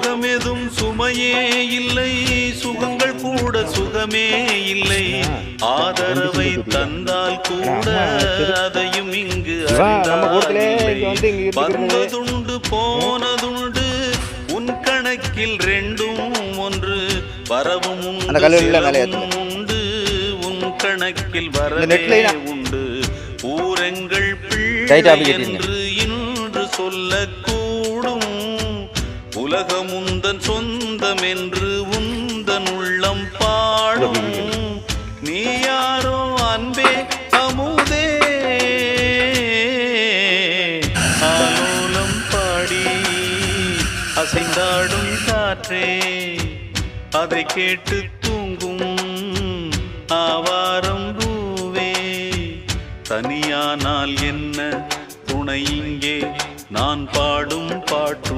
சோகமெதும் சுமையே இல்லை, சுகங்கள் கூட சுகமே இல்லை. ஆதரவை தந்தால் கூட அதையும் இங்கு வந்ததுண்டு போனதுண்டு, உன் கணக்கில் ரெண்டும் ஒன்று. வரவும் உண்டு, உன் கணக்கில் வரவே உண்டு. ஊரெங்கள் பிள்ளை என்று இன்று சொல்லக்கூடும், உலகமுந்தன் சொந்தம் என்று உந்தன் உள்ளம் பாடும். நீ யாரோ அன்பே அமுதே, ஆலோலம் பாடி அசைந்தாடும் காற்றே, அதை கேட்டு தூங்கும் ஆவாரம் பூவே. தனியானால் என்ன துணை இங்கே, நான் பாடும் பாட்டு